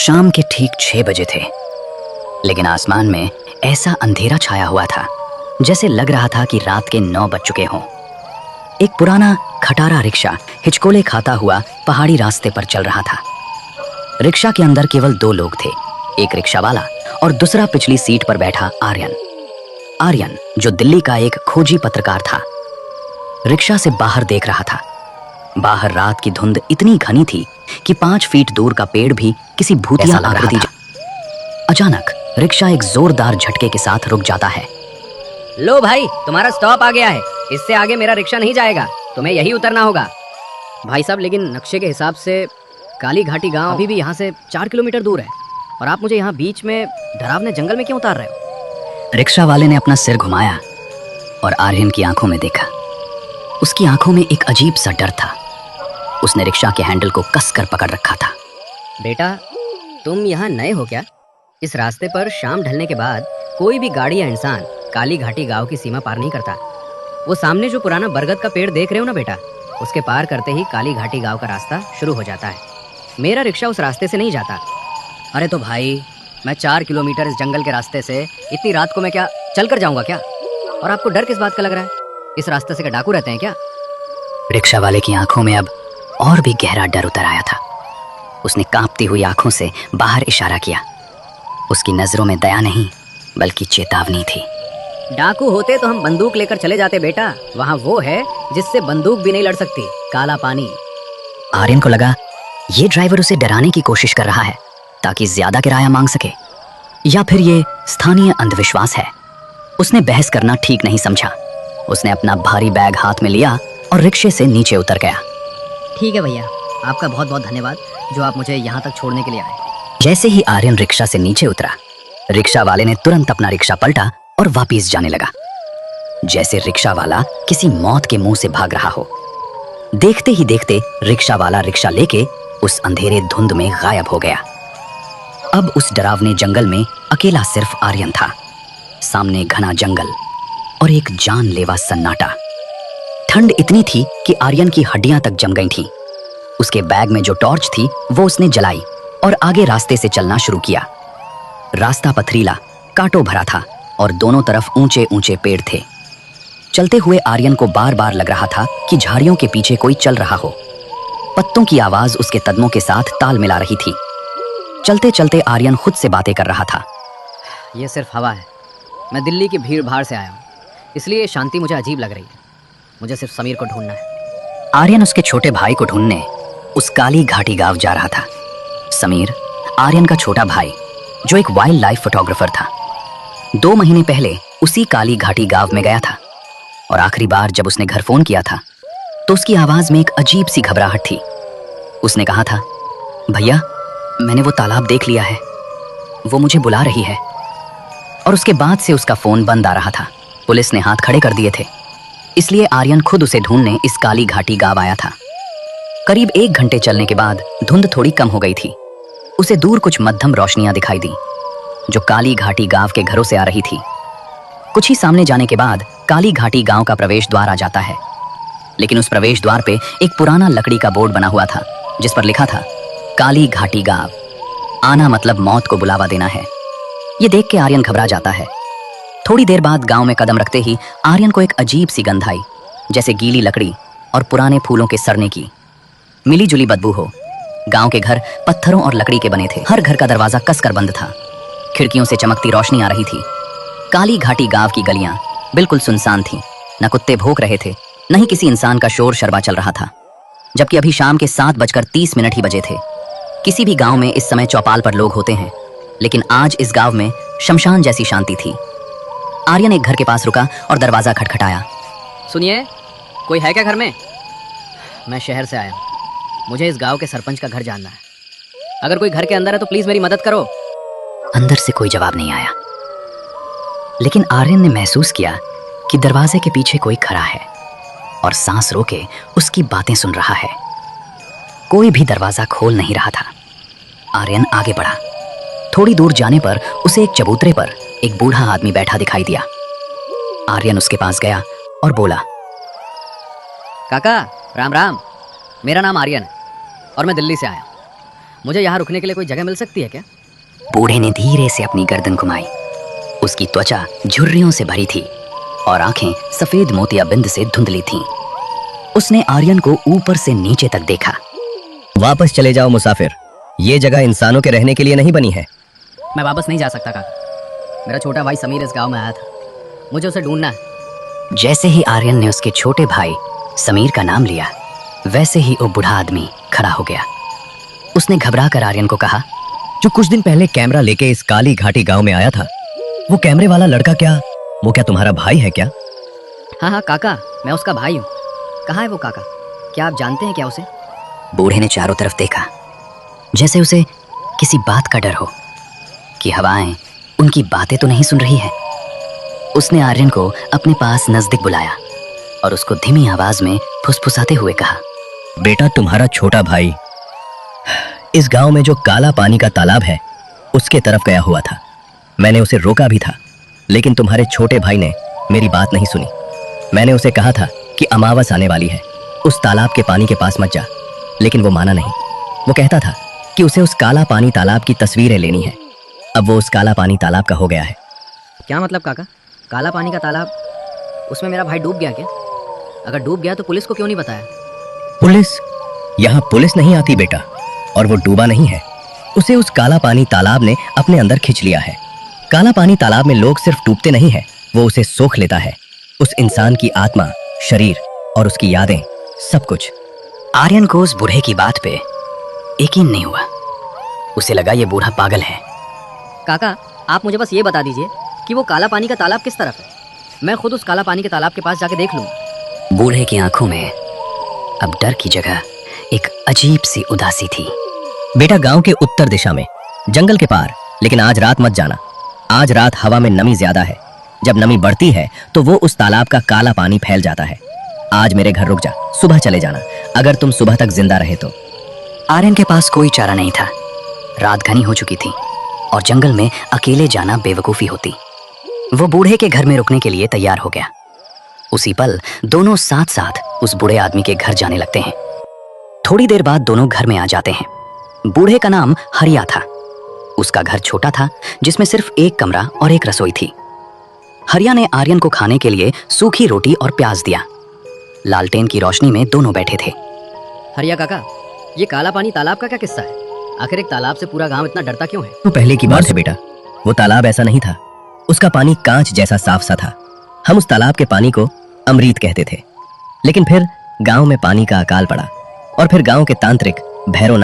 शाम के ठीक 6 बजे थे, लेकिन आसमान में ऐसा अंधेरा छाया हुआ था जैसे लग रहा था कि रात के 9 बज चुके हों। एक पुराना खटारा रिक्शा हिचकोले खाता हुआ पहाड़ी रास्ते पर चल रहा था। रिक्शा के अंदर केवल 2 लोग थे, एक रिक्शा वाला और दूसरा पिछली सीट पर बैठा आर्यन। आर्यन जो दिल्ली का एक खोजी पत्रकार था, रिक्शा से बाहर देख रहा था। बाहर रात की धुंध इतनी घनी थी कि 5 फीट दूर का पेड़ भी किसी भूतिया आकृति। अचानक रिक्शा एक जोरदार झटके के साथ रुक जाता है। लो भाई, तुम्हारा स्टॉप आ गया है। इससे आगे मेरा रिक्शा नहीं जाएगा, तुम्हें यही उतरना होगा। भाई साहब, लेकिन नक्शे के हिसाब से काली घाटी गांव अभी भी यहाँ से 4 किलोमीटर दूर है, और आप मुझे यहाँ बीच में डरावने जंगल में क्यों उतार रहे हो? रिक्शा वाले ने अपना सिर घुमाया और आर्यन की आंखों में देखा। उसकी आंखों में एक अजीब सा डर था। उसने रिक्शा के हैंडल को कसकर पकड़ रखा था। बेटा, तुम यहाँ नए हो क्या? इस रास्ते पर शाम ढलने के बाद कोई भी गाड़ी या इंसान काली घाटी गांव की सीमा पार नहीं करता। वो सामने जो पुराना बरगद का पेड़ देख रहे हो ना बेटा, उसके पार करते ही काली घाटी गांव का रास्ता शुरू हो जाता है। मेरा रिक्शा उस रास्ते से नहीं जाता। अरे तो भाई, मैं 4 किलोमीटर इस जंगल के रास्ते से इतनी रात को मैं क्या चल कर जाऊंगा क्या? और आपको डर किस बात का लग रहा है? इस रास्ते से क्या डाकू रहते हैं क्या? रिक्शा वाले की आंखों में अब और भी गहरा डर उतर आया था। उसने कांपती हुई आंखों से बाहर इशारा किया। उसकी नजरों में दया नहीं बल्कि चेतावनी थी। डाकू होते तो हम बंदूक लेकर चले जाते बेटा। वहाँ वो है जिससे बंदूक भी नहीं लड़ सकती, काला पानी। आर्यन को लगा ये ड्राइवर उसे डराने की कोशिश कर रहा है ताकि ज्यादा किराया मांग सके, या फिर ये स्थानीय अंधविश्वास है। उसने बहस करना ठीक नहीं समझा। उसने अपना भारी बैग हाथ में लिया और रिक्शे से नीचे उतर गया। ठीक है भैया, आपका बहुत बहुत धन्यवाद जो आप मुझे यहाँ तक छोड़ने के लिए आए। जैसे ही आर्यन रिक्शा से नीचे उतरा, रिक्शा वाले ने तुरंत अपना रिक्शा पलटा और वापस जाने लगा, जैसे रिक्शा वाला किसी मौत के मुंह से भाग रहा हो। देखते ही देखते रिक्शा वाला रिक्शा लेके उस अंधेरे धुंध में गायब हो गया। अब उस डरावने जंगल में अकेला सिर्फ आर्यन था। सामने घना जंगल और एक जानलेवा सन्नाटा। ठंड इतनी थी कि आर्यन की हड्डियां तक जम गई थीं। उसके बैग में जो टॉर्च थी वो उसने जलाई और आगे रास्ते से चलना शुरू किया। रास्ता पथरीला, कांटों भरा था और दोनों तरफ ऊंचे ऊंचे पेड़ थे। चलते हुए आर्यन को बार बार लग रहा था कि झाड़ियों के पीछे कोई चल रहा हो। पत्तों की आवाज उसके कदमों के साथ ताल मिला रही थी। चलते चलते आर्यन खुद से बातें कर रहा था। ये सिर्फ हवा है। मैं दिल्ली की भीड़ भाड़ से आया हूँ, इसलिए शांति मुझे अजीब लग रही है। मुझे सिर्फ समीर को ढूंढना है। आर्यन उसके छोटे भाई को ढूंढने उस काली घाटी गांव जा रहा था। समीर आर्यन का छोटा भाई, जो एक वाइल्ड लाइफ फोटोग्राफर था, 2 महीने पहले उसी काली घाटी गांव में गया था। और आखिरी बार जब उसने घर फोन किया था तो उसकी आवाज में एक अजीब सी घबराहट थी। उसने कहा था, भैया मैंने वो तालाब देख लिया है, वो मुझे बुला रही है। और उसके बाद से उसका फोन बंद आ रहा था। पुलिस ने हाथ खड़े कर दिए थे, इसलिए आर्यन खुद उसे ढूंढने इस काली घाटी गांव आया था। करीब 1 घंटे चलने के बाद धुंध थोड़ी कम हो गई थी। उसे दूर कुछ मध्यम रोशनियां दिखाई दी जो काली घाटी गांव के घरों से आ रही थी। कुछ ही सामने जाने के बाद काली घाटी गांव का प्रवेश द्वार आ जाता है, लेकिन उस प्रवेश द्वार पे एक पुराना लकड़ी का बोर्ड बना हुआ था जिस पर लिखा था, काली घाटी गांव, आना मतलब मौत को बुलावा देना है। ये देख के आर्यन घबरा जाता है। थोड़ी देर बाद गांव में कदम रखते ही आर्यन को एक अजीब सी गंध आई, जैसे गीली लकड़ी और पुराने फूलों के सड़ने की मिली जुली बदबू हो। गांव के घर पत्थरों और लकड़ी के बने थे। हर घर का दरवाजा कसकर बंद था। खिड़कियों से चमकती रोशनी आ रही थी। काली घाटी गांव की गलियां बिल्कुल सुनसान थीं। न कुत्ते भौंक रहे थे, न ही किसी इंसान का शोर शरबा चल रहा था। जबकि अभी शाम के 7:30 ही बजे थे। किसी भी गांव में इस समय चौपाल पर लोग होते हैं, लेकिन आज इस गांव में शमशान जैसी शांति थी। आर्यन एक घर के पास रुका और दरवाजा खटखटाया। सुनिए, कोई है क्या घर में? मैं शहर से आया हूँ, मुझे इस गांव के सरपंच का घर जानना है। अगर कोई घर के अंदर है तो प्लीज मेरी मदद करो। अंदर से कोई जवाब नहीं आया, लेकिन आर्यन ने महसूस किया कि दरवाजे के पीछे कोई खड़ा है और सांस रोके उसकी बातें सुन रहा है। कोई भी दरवाजा खोल नहीं रहा था। आर्यन आगे बढ़ा। थोड़ी दूर जाने पर उसे एक चबूतरे पर एक बूढ़ा आदमी बैठा दिखाई दिया। आर्यन उसके पास गया और बोला, काका राम राम, मेरा नाम आर्यन है और मैं दिल्ली से आया हूँ। मुझे यहाँ रुकने के लिए कोई जगह मिल सकती है क्या? बूढ़े ने धीरे से अपनी गर्दन घुमाई। उसकी त्वचा झुर्रियों से भरी थी और आंखें सफेद मोतियाबिंद से धुंधली थीं। उसने आर्यन को ऊपर से नीचे तक देखा। वापस चले जाओ मुसाफिर, ये जगह इंसानों के रहने के लिए नहीं बनी है। मैं वापस नहीं जा सकता काका। मेरा छोटा भाई समीर इस गांव में आया था, मुझे उसे ढूंढना है। जैसे ही आर्यन ने उसके छोटे भाई समीर का नाम लिया, वैसे ही वो बूढ़ा आदमी खड़ा हो गया। उसने घबरा कर आर्यन को कहा, जो कुछ दिन पहले कैमरा लेके इस काली घाटी गांव में आया था, वो कैमरे वाला लड़का वो क्या तुम्हारा भाई है क्या? हाँ हाँ काका, मैं उसका भाई हूँ। कहाँ है वो काका? क्या आप जानते हैं क्या उसे? बूढ़े ने चारों तरफ देखा, जैसे उसे किसी बात का डर हो कि हवाएं उनकी बातें तो नहीं सुन रही है। उसने आर्यन को अपने पास नजदीक बुलाया और उसको धीमी आवाज में फुसफुसाते हुए कहा, बेटा, तुम्हारा छोटा भाई इस गांव में जो काला पानी का तालाब है उसके तरफ गया हुआ था। मैंने उसे रोका भी था, लेकिन तुम्हारे छोटे भाई ने मेरी बात नहीं सुनी। मैंने उसे कहा था कि अमावस आने वाली है, उस तालाब के पानी के पास मत जा, लेकिन वो माना नहीं। वो कहता था कि उसे उस काला पानी तालाब की तस्वीरें लेनी है। अब वो उस काला पानी तालाब का हो गया है। क्या मतलब काका? काला पानी का तालाब, उसमें मेरा भाई डूब गया क्या? अगर डूब गया तो पुलिस को क्यों नहीं बताया? पुलिस? यहाँ पुलिस नहीं आती बेटा, और वो डूबा नहीं है। उसे उस काला पानी तालाब ने अपने अंदर खींच लिया है। काला पानी तालाब में लोग सिर्फ डूबते नहीं है, वो उसे सोख लेता है। उस इंसान की आत्मा, शरीर और उसकी यादें, सब कुछ। आर्यन को उस बूढ़े की बात पे यकीन नहीं हुआ। उसे लगा ये बूढ़ा पागल है। काका, आप मुझे बस ये बता दीजिए कि वो काला पानी का तालाब किस तरफ है। मैं खुद उस काला पानी के तालाब के पास जाके देख लूँ। बूढ़े की आंखों में अब डर की जगह एक अजीब सी उदासी थी। बेटा, गांव के उत्तर दिशा में, जंगल के पार, लेकिन आज रात मत जाना। आज रात हवा में नमी ज्यादा है। जब नमी बढ़ती है तो वो उस तालाब का काला पानी फैल जाता है। आज मेरे घर रुक जा, सुबह चले जाना, अगर तुम सुबह तक जिंदा रहे तो। आर्यन के पास कोई चारा नहीं था। रात घनी हो चुकी थी और जंगल में अकेले जाना बेवकूफी होती। वो बूढ़े के घर में रुकने के लिए तैयार हो गया। उसी पल दोनों साथ साथ उस बूढ़े आदमी के घर जाने लगते हैं। थोड़ी देर बाद दोनों घर में आ जाते हैं। बूढ़े का नाम हरिया था। उसका घर छोटा था, जिसमें सिर्फ एक कमरा और एक रसोई थी। हरिया ने आर्यन को खाने के लिए सूखी रोटी और प्याज दिया। लालटेन की रोशनी में दोनों बैठे थे। हरिया काका, ये काला पानी तालाब का क्या किस्सा है? आखिर एक तालाब से पूरा गांव इतना डरता क्यों है? तो पहले की बात है बेटा, वो तालाब ऐसा नहीं था। उसका पानी कांच जैसा साफ सा था। हम उस तालाब के पानी को अमृत कहते थे। लेकिन फिर गांव में पानी का अकाल पड़ा और फिर गांव के तांत्रिक भैरव